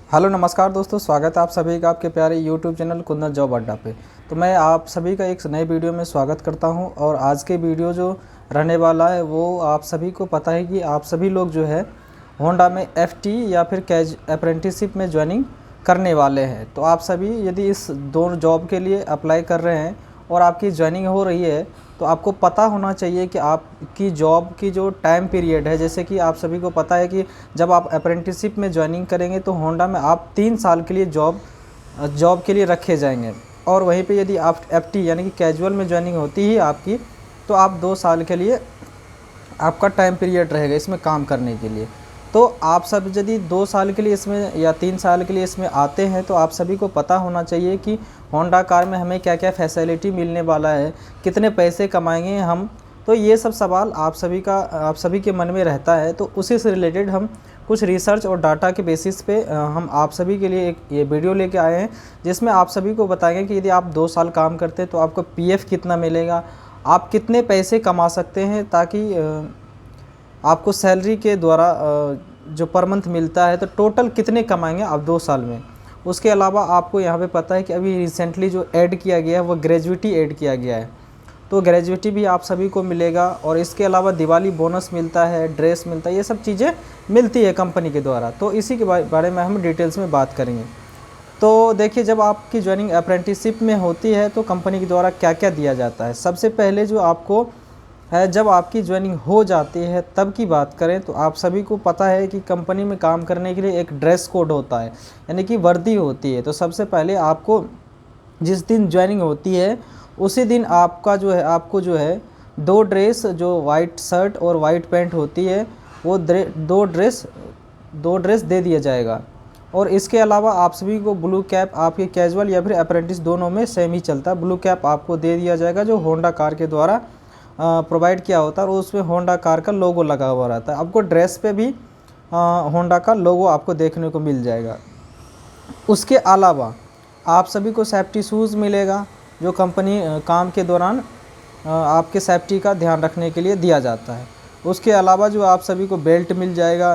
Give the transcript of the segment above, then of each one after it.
Hello नमस्कार दोस्तों, स्वागत है आप सभी का आपके प्यारे यूट्यूब चैनल कुंदन जॉब अड्डा पे। तो मैं आप सभी का एक नए वीडियो में स्वागत करता हूं। और आज के वीडियो जो रहने वाला है वो आप सभी को पता है कि आप सभी लोग जो है होंडा में एफटी या फिर कैज अप्रेंटिसशिप में ज्वाइनिंग करने वाले हैं। तो आप सभी यदि इस दोनों जॉब के लिए अप्लाई कर रहे हैं और आपकी ज्वाइनिंग हो रही है तो आपको पता होना चाहिए कि आपकी जॉब की जो टाइम पीरियड है, जैसे कि आप सभी को पता है कि जब आप अप्रेंटिसशिप में ज्वाइनिंग करेंगे तो होंडा में आप 3 साल के लिए जॉब के लिए रखे जाएंगे। और वहीं पे यदि आप एफटी यानी कि कैजुअल में ज्वाइनिंग होती ही आपकी, तो आप 2 साल के लिए आपका टाइम पीरियड रहेगा इसमें काम करने के लिए। तो आप सब यदि 2 साल के लिए इसमें या 3 साल के लिए इसमें आते हैं तो आप सभी को पता होना चाहिए कि होंडा कार में हमें क्या क्या फैसिलिटी मिलने वाला है, कितने पैसे कमाएंगे हम। तो ये सब सवाल आप सभी के मन में रहता है। तो उसी से रिलेटेड हम कुछ रिसर्च और डाटा के बेसिस पे हम आप सभी के लिए एक ये वीडियो लेके आए हैं, जिसमें आप सभी को बताएंगे कि यदि आप 2 साल काम करते हैं तो आपको पीएफ कितना मिलेगा, आप कितने पैसे कमा सकते हैं, ताकि आपको सैलरी के द्वारा जो पर मंथ मिलता है तो टोटल कितने कमाएंगे आप 2 साल में। उसके अलावा आपको यहाँ पे पता है कि अभी रिसेंटली जो ऐड किया गया है वो ग्रेजुएटी ऐड किया गया है, तो ग्रेजुएटी भी आप सभी को मिलेगा। और इसके अलावा दिवाली बोनस मिलता है, ड्रेस मिलता है, ये सब चीज़ें मिलती है कंपनी के द्वारा। तो इसी के बारे में हम डिटेल्स में बात करेंगे। तो देखिए, जब आपकी ज्वाइनिंग अप्रेंटिसशिप में होती है तो कंपनी के द्वारा क्या क्या दिया जाता है। सबसे पहले जो आपको है, जब आपकी ज्वाइनिंग हो जाती है तब की बात करें तो आप सभी को पता है कि कंपनी में काम करने के लिए एक ड्रेस कोड होता है, यानी कि वर्दी होती है। तो सबसे पहले आपको जिस दिन ज्वाइनिंग होती है उसी दिन आपको जो है 2 ड्रेस, जो वाइट शर्ट और वाइट पैंट होती है, वो 2 ड्रेस दे दिया जाएगा। और इसके अलावा आप सभी को ब्लू कैप, आपके कैजुअल या फिर अप्रेंटिस दोनों में सेम ही चलता है, ब्लू कैप आपको दे दिया जाएगा जो होंडा कार के द्वारा प्रोवाइड किया होता है। और उसमें होंडा कार का लोगो लगा हुआ रहता है। आपको ड्रेस पे भी होंडा का लोगो आपको देखने को मिल जाएगा। उसके अलावा आप सभी को सेफ्टी शूज़ मिलेगा, जो कंपनी काम के दौरान आपके सेफ्टी का ध्यान रखने के लिए दिया जाता है। उसके अलावा जो आप सभी को बेल्ट मिल जाएगा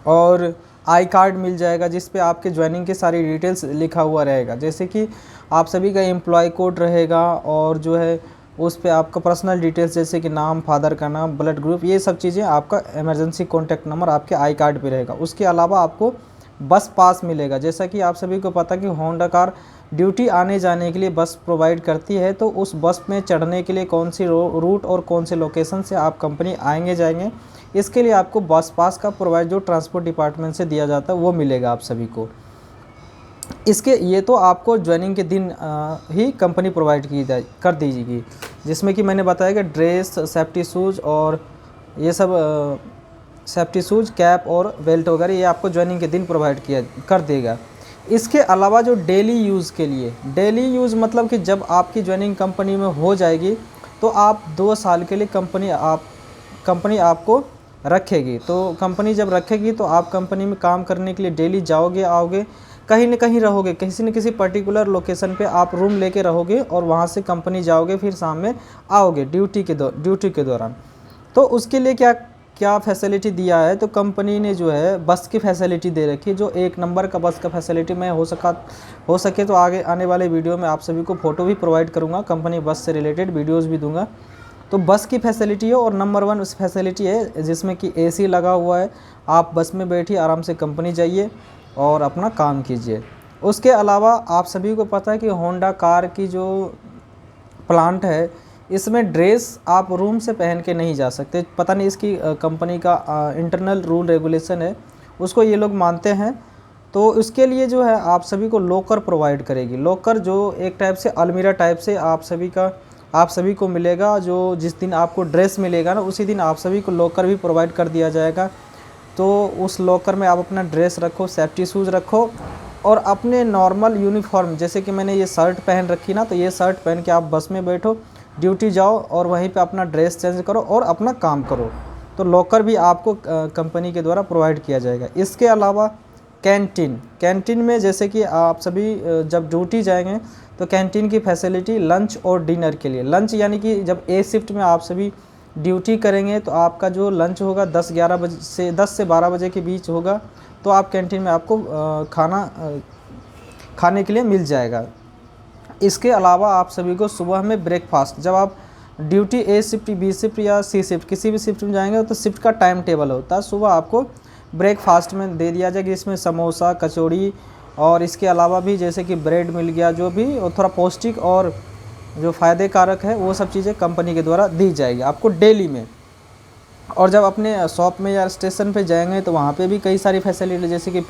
और आई कार्ड मिल जाएगा, जिस पे आपके ज्वाइनिंग के सारी डिटेल्स लिखा हुआ रहेगा, जैसे कि आप सभी का एम्प्लॉय कोड रहेगा और जो है उस पे आपका पर्सनल डिटेल्स जैसे कि नाम, फादर का नाम, ब्लड ग्रुप, ये सब चीज़ें, आपका इमरजेंसी कॉन्टैक्ट नंबर आपके आई कार्ड पे रहेगा। उसके अलावा आपको बस पास मिलेगा। जैसा कि आप सभी को पता कि होंडा कार ड्यूटी आने जाने के लिए बस प्रोवाइड करती है, तो उस बस में चढ़ने के लिए कौन सी रूट और कौन से लोकेशन से आप कंपनी आएंगे जाएंगे, इसके लिए आपको बस पास का प्रोवाइड जो ट्रांसपोर्ट डिपार्टमेंट से दिया जाता है वो मिलेगा आप सभी को। ये तो आपको ज्वाइनिंग के दिन ही कंपनी प्रोवाइड कर दीजिएगी, जिसमें कि मैंने बताया कि ड्रेस, सेफ्टी शूज़ और ये सब सेफ्टी शूज़, कैप और बेल्ट वगैरह ये आपको ज्वाइनिंग के दिन प्रोवाइड कर देगा। इसके अलावा जो डेली यूज़ के लिए, डेली यूज़ मतलब कि जब आपकी ज्वाइनिंग कंपनी में हो जाएगी तो आप 2 साल के लिए कंपनी आपको रखेगी। तो कंपनी जब रखेगी तो आप कंपनी में काम करने के लिए डेली जाओगे आओगे, कहीं न कहीं रहोगे, किसी न किसी पर्टिकुलर लोकेशन पे आप रूम लेके रहोगे और वहाँ से कंपनी जाओगे, फिर शाम में आओगे ड्यूटी के दौरान। तो उसके लिए क्या क्या फैसिलिटी दिया है, तो कंपनी ने जो है बस की फैसिलिटी दे रखी है, जो 1 नंबर का बस का फैसिलिटी। मैं हो सके तो आगे आने वाले वीडियो में आप सभी को फ़ोटो भी प्रोवाइड करूँगा, कंपनी बस से रिलेटेड वीडियोज़ भी दूँगा। तो बस की फैसिलिटी है और नंबर 1 उस फैसिलिटी है जिसमें कि एसी लगा हुआ है। आप बस में बैठिए, आराम से कंपनी जाइए और अपना काम कीजिए। उसके अलावा आप सभी को पता है कि होंडा कार की जो प्लांट है, इसमें ड्रेस आप रूम से पहन के नहीं जा सकते। पता नहीं इसकी कंपनी का इंटरनल रूल रेगुलेशन है, उसको ये लोग मानते हैं। तो उसके लिए जो है आप सभी को लॉकर प्रोवाइड करेगी। लॉकर जो एक टाइप से अलमीरा टाइप से आप सभी को मिलेगा, जो जिस दिन आपको ड्रेस मिलेगा ना उसी दिन आप सभी को लॉकर भी प्रोवाइड कर दिया जाएगा। तो उस लॉकर में आप अपना ड्रेस रखो, सेफ्टी शूज़ रखो और अपने नॉर्मल यूनिफॉर्म, जैसे कि मैंने ये शर्ट पहन रखी ना, तो ये शर्ट पहन के आप बस में बैठो, ड्यूटी जाओ और वहीं पे अपना ड्रेस चेंज करो और अपना काम करो। तो लॉकर भी आपको कंपनी के द्वारा प्रोवाइड किया जाएगा। इसके अलावा कैंटीन में जैसे कि आप सभी जब ड्यूटी जाएंगे तो कैंटीन की फैसिलिटी लंच और डिनर के लिए, लंच यानी कि जब ए शिफ्ट में आप सभी ड्यूटी करेंगे तो आपका जो लंच होगा 10-11 बजे से 10 से 12 बजे के बीच होगा, तो आप कैंटीन में आपको खाने के लिए मिल जाएगा। इसके अलावा आप सभी को सुबह में ब्रेकफास्ट, जब आप ड्यूटी ए शिफ्ट, बी शिफ्ट या सी शिफ्ट किसी भी शिफ्ट में जाएंगे तो शिफ्ट का टाइम टेबल होता है, सुबह आपको ब्रेकफास्ट में दे दिया जाएगा, जिसमें समोसा, कचौड़ी और इसके अलावा भी जैसे कि ब्रेड मिल गया, जो भी और थोड़ा पौष्टिक और जो फ़ायदे कारक है वो सब चीज़ें कंपनी के द्वारा दी जाएगी आपको डेली में। और जब अपने शॉप में या स्टेशन पे जाएंगे तो वहाँ पे भी कई सारी फैसिलिटी, जैसे कि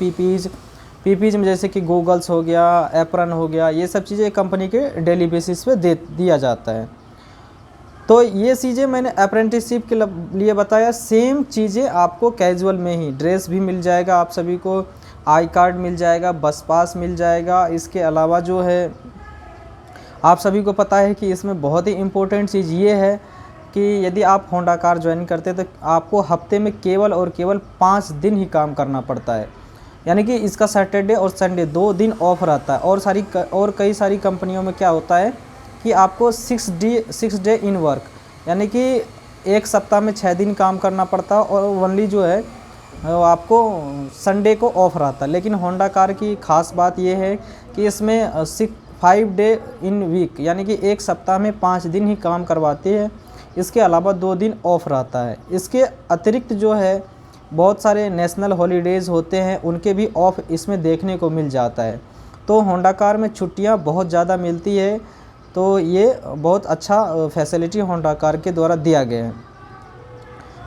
पीपीज में जैसे कि गूगल्स हो गया, एप्रन हो गया, ये सब चीज़ें कंपनी के डेली बेसिस पे दिया जाता है। तो ये चीज़ें मैंने अप्रेंटिसशिप के लिए बताया। सेम चीज़ें आपको कैजुअल में ही ड्रेस भी मिल जाएगा, आप सभी को आई कार्ड मिल जाएगा, बस पास मिल जाएगा। इसके अलावा जो है आप सभी को पता है कि इसमें बहुत ही इम्पोर्टेंट चीज़ ये है कि यदि आप होंडा कार ज्वाइन करते हैं तो आपको हफ्ते में केवल और केवल 5 दिन ही काम करना पड़ता है, यानी कि इसका सैटरडे और संडे 2 दिन ऑफ रहता है। और कई सारी कंपनियों में क्या होता है कि आपको 6 डे इन वर्क, यानी कि एक सप्ताह में 6 दिन काम करना पड़ता है और ओनली जो है आपको संडे को ऑफ रहता है। लेकिन होंडा कार की ख़ास बात यह है कि इसमें 5 डे इन वीक, यानी कि एक सप्ताह में 5 दिन ही काम करवाती है, इसके अलावा 2 दिन ऑफ रहता है। इसके अतिरिक्त जो है बहुत सारे नेशनल हॉलीडेज़ होते हैं, उनके भी ऑफ इसमें देखने को मिल जाता है। तो होंडा कार में छुट्टियां बहुत ज़्यादा मिलती है, तो ये बहुत अच्छा फैसिलिटी होंडा कार के द्वारा दिया गया है।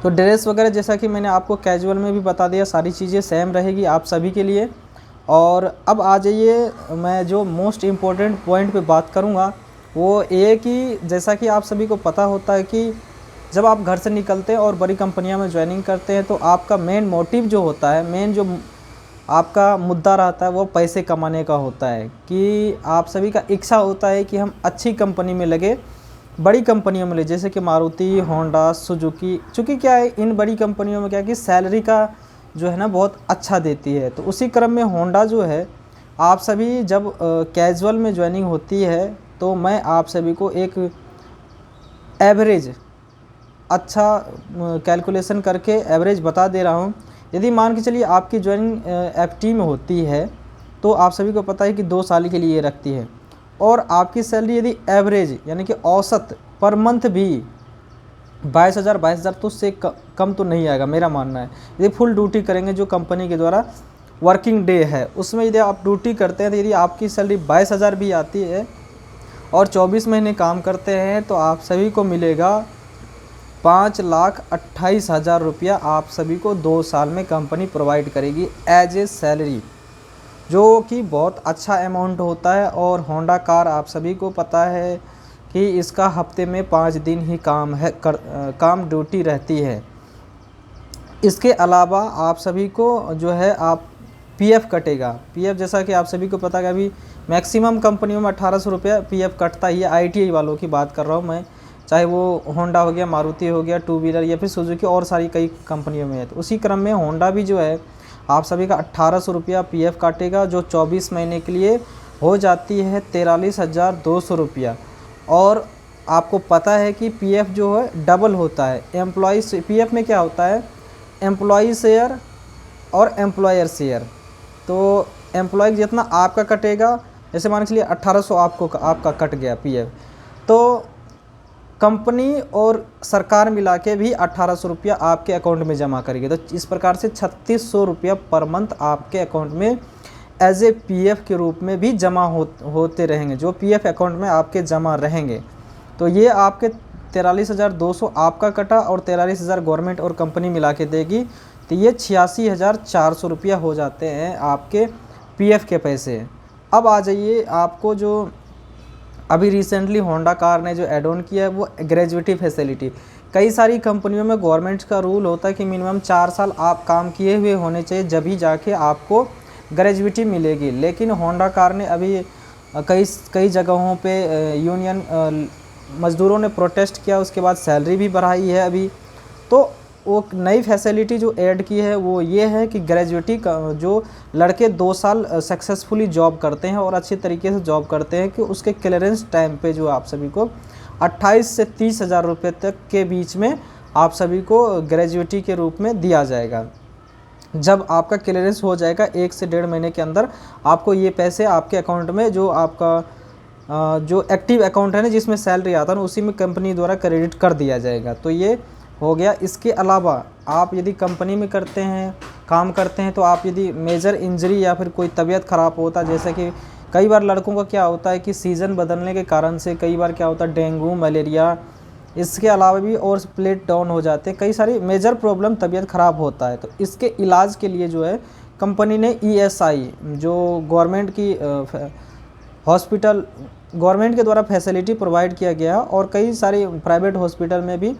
तो ड्रेस वगैरह जैसा कि मैंने आपको कैजुअल में भी बता दिया, सारी चीज़ें सेम रहेगी आप सभी के लिए। और अब आ जाइए, मैं जो मोस्ट इम्पोर्टेंट पॉइंट पे बात करूँगा वो ये कि जैसा कि आप सभी को पता होता है कि जब आप घर से निकलते हैं और बड़ी कंपनियों में ज्वाइनिंग करते हैं तो आपका मेन मोटिव जो होता है, मेन जो आपका मुद्दा रहता है वो पैसे कमाने का होता है, कि आप सभी का इच्छा होता है कि हम अच्छी कंपनी में लगे, बड़ी कंपनियों में ले, जैसे कि मारुति, होंडा, सुजुकी। चूँकि क्या है इन बड़ी कंपनियों में क्या कि सैलरी का जो है ना बहुत अच्छा देती है। तो उसी क्रम में होंडा जो है, आप सभी जब कैजुअल में ज्वाइनिंग होती है तो मैं आप सभी को एक एवरेज अच्छा कैलकुलेशन करके एवरेज बता दे रहा हूँ। यदि मान के चलिए आपकी ज्वाइनिंग एफटी में होती है तो आप सभी को पता है कि 2 साल के लिए रखती है, और आपकी सैलरी यदि एवरेज यानी कि औसत पर मंथ भी 22,000 तो उससे कम तो नहीं आएगा, मेरा मानना है। यदि फुल ड्यूटी करेंगे, जो कंपनी के द्वारा वर्किंग डे है उसमें यदि आप ड्यूटी करते हैं, तो यदि आपकी सैलरी 22,000 भी आती है और 24 महीने काम करते हैं तो आप सभी को मिलेगा 5,28,000 रुपया आप सभी को 2 साल में कंपनी प्रोवाइड करेगी एज ए सैलरी, जो कि बहुत अच्छा अमाउंट होता है। और होंडा कार आप सभी को पता है कि इसका हफ्ते में 5 दिन ही काम ड्यूटी रहती है। इसके अलावा आप सभी को जो है आप पीएफ कटेगा। पीएफ जैसा कि आप सभी को पता है अभी मैक्सिमम कंपनियों में 1,800 रुपया पीएफ कटता ही है। आईटीआई वालों की बात कर रहा हूँ मैं, चाहे वो होंडा हो गया, मारुति हो गया, टू व्हीलर या फिर सुजुकी और सारी कई कंपनियों में है। तो उसी क्रम में होंडा भी जो है आप सभी का 1,800 रुपया पीएफ काटेगा, जो 24 महीने के लिए हो जाती है 43,200 रुपया। और आपको पता है कि पीएफ जो है डबल होता है। एम्प्लॉय पीएफ में क्या होता है, एम्प्लॉय शेयर और एम्प्लॉयर शेयर। तो एम्प्लॉय जितना आपका कटेगा, जैसे मान के चलिए 1,800 आपका कट गया पीएफ, तो कंपनी और सरकार मिला के भी 1,800 रुपया आपके अकाउंट में जमा करेगी। तो इस प्रकार से 3,600 रुपया पर मंथ आपके अकाउंट में एज ए पीएफ के रूप में भी जमा होते रहेंगे, जो पीएफ अकाउंट में आपके जमा रहेंगे। तो ये आपके 43,200 आपका कटा और 43,000 गवर्नमेंट और कंपनी मिला के देगी, तो ये 86,400 रुपया हो जाते हैं आपके पीएफ के पैसे। अब आ जाइए, आपको जो अभी रिसेंटली होंडा कार ने जो ऐड ऑन किया है वो ग्रेजुएटी फैसिलिटी। कई सारी कंपनियों में गवर्नमेंट का रूल होता है कि मिनिमम 4 साल आप काम किए हुए होने चाहिए, जब ही जाके आपको ग्रेजुएटी मिलेगी। लेकिन होंडा कार ने अभी कई जगहों पे यूनियन मज़दूरों ने प्रोटेस्ट किया, उसके बाद सैलरी भी बढ़ाई है अभी। तो वो नई फैसिलिटी जो ऐड की है वो ये है कि ग्रेजुएटी का जो लड़के 2 साल सक्सेसफुली जॉब करते हैं और अच्छे तरीके से जॉब करते हैं, कि उसके क्लियरेंस टाइम पे जो आप सभी को 28 से 30 हज़ार रुपये तक के बीच में आप सभी को ग्रेजुएटी के रूप में दिया जाएगा। जब आपका क्लियरेंस हो जाएगा 1 से 1.5 महीने के अंदर आपको ये पैसे आपके अकाउंट में, जो आपका जो एक्टिव अकाउंट है ना जिसमें सैलरी आता है ना, उसी में कंपनी द्वारा क्रेडिट कर दिया जाएगा। तो ये हो गया। इसके अलावा आप यदि कंपनी में करते हैं, काम करते हैं, तो आप यदि मेजर इंजरी या फिर कोई तबीयत ख़राब होता है, जैसे कि कई बार लड़कों का क्या होता है कि सीज़न बदलने के कारण से कई बार क्या होता है डेंगू, मलेरिया, इसके अलावा भी और प्लेट डाउन हो जाते हैं, कई सारी मेजर प्रॉब्लम, तबीयत ख़राब होता है। तो इसके इलाज के लिए जो है कंपनी ने ESI जो गवर्नमेंट की हॉस्पिटल गवर्नमेंट के द्वारा फैसिलिटी प्रोवाइड किया गया है, और कई सारे प्राइवेट हॉस्पिटल में भी,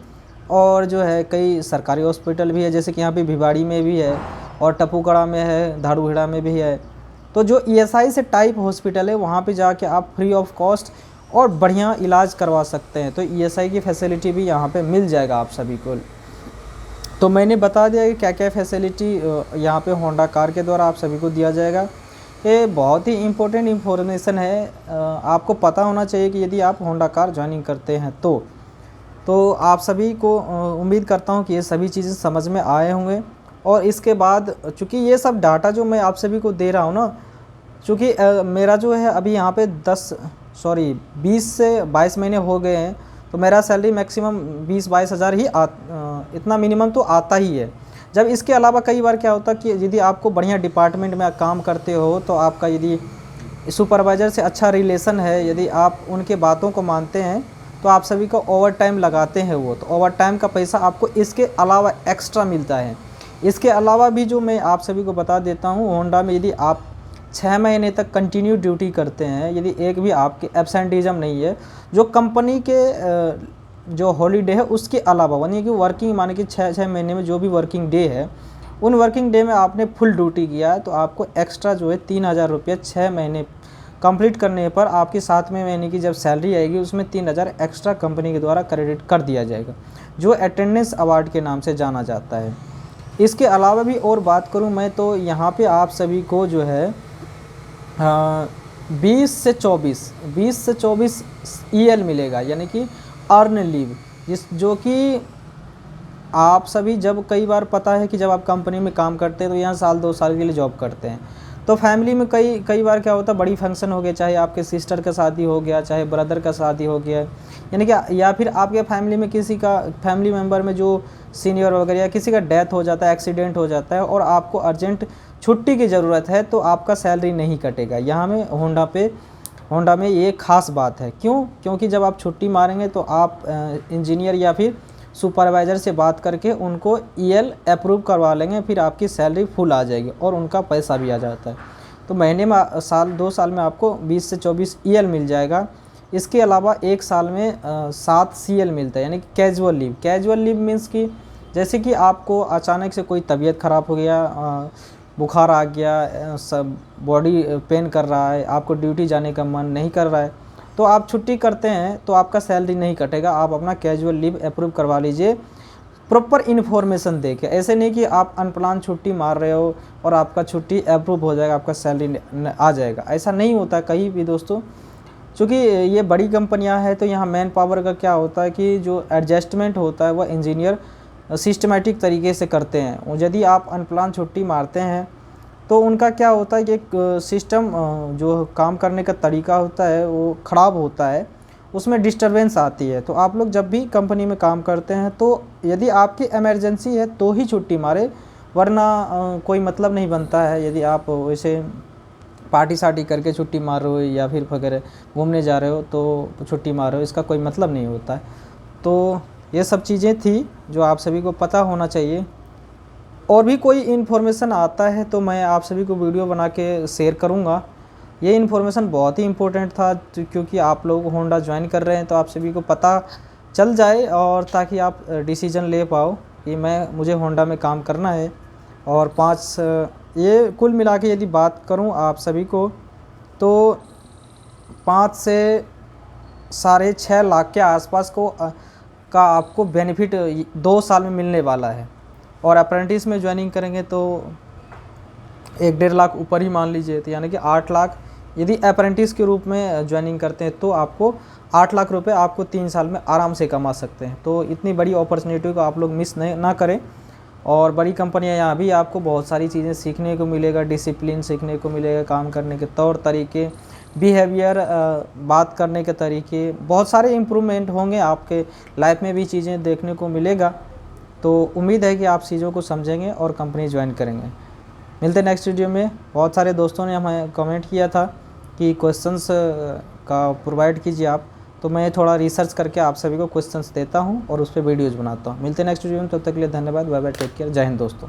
और जो है कई सरकारी हॉस्पिटल भी है, जैसे कि यहाँ पे भिवाड़ी में भी है और टपूकड़ा में है, धाड़ूहेड़ा में भी है। तो जो ESI से टाइप हॉस्पिटल है वहाँ पे जाके आप फ्री ऑफ कॉस्ट और बढ़िया इलाज करवा सकते हैं। तो ESI की फैसिलिटी भी यहाँ पे मिल जाएगा आप सभी को। तो मैंने बता दिया कि क्या क्या फैसिलिटी यहाँ पे होंडा कार के द्वारा आप सभी को दिया जाएगा। ये बहुत ही इम्पोर्टेंट इन्फॉर्मेशन है, आपको पता होना चाहिए कि यदि आप होंडा कार ज्वाइनिंग करते हैं तो आप सभी को उम्मीद करता हूँ कि ये सभी चीज़ें समझ में आए होंगे। और इसके बाद चूँकि ये सब डाटा जो मैं आप सभी को दे रहा हूँ ना, चूँकि मेरा जो है अभी यहाँ पे 20 से 22 महीने हो गए हैं, तो मेरा सैलरी मैक्सिमम 20-22 हज़ार ही इतना मिनिमम तो आता ही है। जब इसके अलावा कई बार क्या होता है कि यदि आपको बढ़िया डिपार्टमेंट में काम करते हो, तो आपका यदि सुपरवाइज़र से अच्छा रिलेशन है, यदि आप उनके बातों को मानते हैं, तो आप सभी को ओवर टाइम लगाते हैं वो, तो ओवर टाइम का पैसा आपको इसके अलावा एक्स्ट्रा मिलता है। इसके अलावा भी जो मैं आप सभी को बता देता हूँ, होंडा में यदि आप 6 महीने तक कंटिन्यू ड्यूटी करते हैं, यदि एक भी आपके एब्सेंटिज्म नहीं है, जो कंपनी के जो हॉलीडे है उसके अलावा, यानी कि वर्किंग, माने कि 6 महीने में जो भी वर्किंग डे है, उन वर्किंग डे में आपने फुल ड्यूटी किया है, तो आपको एक्स्ट्रा जो है 3000 रुपये 6 महीने कंप्लीट करने पर आपकी 7वें महीने की जब सैलरी आएगी उसमें 3000 एक्स्ट्रा कंपनी के द्वारा क्रेडिट कर दिया जाएगा, जो अटेंडेंस अवार्ड के नाम से जाना जाता है। इसके अलावा भी और बात करूं मैं, तो यहाँ पे आप सभी को जो है 20 से 24 EL मिलेगा, यानी कि अर्न लीव, जो कि आप सभी, जब कई बार पता है कि जब आप कंपनी में काम करते हैं तो यहाँ 1-2 साल के लिए जॉब करते हैं, तो फैमिली में कई बार क्या होता है, बड़ी फंक्शन हो गया, चाहे आपके सिस्टर का शादी हो गया, चाहे ब्रदर का शादी हो गया, यानी कि या फिर आपके फैमिली में किसी का फैमिली मेम्बर में जो सीनियर वगैरह या किसी का डेथ हो जाता है, एक्सीडेंट हो जाता है, और आपको अर्जेंट छुट्टी की ज़रूरत है, तो आपका सैलरी नहीं कटेगा। यहाँ में होंडा में ये खास बात है। क्योंकि जब आप छुट्टी मारेंगे तो आप इंजीनियर या फिर सुपरवाइज़र से बात करके उनको EL अप्रूव करवा लेंगे, फिर आपकी सैलरी फुल आ जाएगी और उनका पैसा भी आ जाता है। तो महीने में 2 साल में आपको 20 से 24 EL मिल जाएगा। इसके अलावा 1 साल में 7 CL मिलता है, यानी कि casual leave. Casual leave means कि जैसे कि आपको अचानक से कोई तबीयत ख़राब हो गया, बुखार आ गया, सब बॉडी पेन कर रहा है, आपको ड्यूटी जाने का मन नहीं कर रहा है, तो आप छुट्टी करते हैं तो आपका सैलरी नहीं कटेगा। आप अपना कैजुअल लीव अप्रूव करवा लीजिए प्रॉपर इन्फॉर्मेशन देके। ऐसे नहीं कि आप अनप्लान छुट्टी मार रहे हो और आपका छुट्टी अप्रूव हो जाएगा, आपका सैलरी आ जाएगा, ऐसा नहीं होता कहीं भी दोस्तों। चूँकि ये बड़ी कंपनियां हैं, तो यहाँ मैन पावर का क्या होता है कि जो एडजस्टमेंट होता है वह इंजीनियर सिस्टमेटिक तरीके से करते हैं। यदि आप अनप्लान छुट्टी मारते हैं तो उनका क्या होता है कि एक सिस्टम जो काम करने का तरीका होता है वो ख़राब होता है, उसमें डिस्टरबेंस आती है। तो आप लोग जब भी कंपनी में काम करते हैं तो यदि आपकी इमरजेंसी है तो ही छुट्टी मारे, वरना कोई मतलब नहीं बनता है। यदि आप वैसे पार्टी सार्टी करके छुट्टी मार रहे हो या फिर वगैरह घूमने जा रहे हो तो छुट्टी मार रहे हो, इसका कोई मतलब नहीं होता है। तो ये सब चीज़ें थी जो आप सभी को पता होना चाहिए। और भी कोई इन्फॉर्मेशन आता है तो मैं आप सभी को वीडियो बना के शेयर करूँगा। ये इन्फॉर्मेशन बहुत ही इम्पोर्टेंट था, क्योंकि आप लोग होंडा ज्वाइन कर रहे हैं तो आप सभी को पता चल जाए, और ताकि आप डिसीजन ले पाओ कि मुझे होंडा में काम करना है। और ये कुल मिला के यदि बात करूं आप सभी को, तो 5 से 6.5 लाख के आसपास का आपको बेनिफिट 2 साल में मिलने वाला है। और अप्रेंटिस में ज्वाइनिंग करेंगे तो 1-1.5 लाख ऊपर ही मान लीजिए, तो यानी कि 8 लाख। यदि अप्रेंटिस के रूप में ज्वाइनिंग करते हैं तो आपको 8 लाख रुपए आपको 3 साल में आराम से कमा सकते हैं। तो इतनी बड़ी अपॉर्चुनिटी को आप लोग मिस ना करें। और बड़ी कंपनियां यहाँ भी आपको बहुत सारी चीज़ें सीखने को मिलेगा, डिसिप्लिन सीखने को मिलेगा, काम करने के तौर तरीके, बिहेवियर, बात करने के तरीके, बहुत सारे इम्प्रूवमेंट होंगे आपके लाइफ में भी चीज़ें देखने को मिलेगा। तो उम्मीद है कि आप चीज़ों को समझेंगे और कंपनी ज्वाइन करेंगे। मिलते हैं नेक्स्ट वीडियो में। बहुत सारे दोस्तों ने हमें कमेंट किया था कि क्वेश्चंस का प्रोवाइड कीजिए आप, तो मैं थोड़ा रिसर्च करके आप सभी को क्वेश्चंस देता हूं और उस पर वीडियोज़ बनाता हूं। मिलते हैं नेक्स्ट वीडियो में, तब तक के लिए धन्यवाद, बाय बाय, टेक केयर, जय हिंद दोस्तों।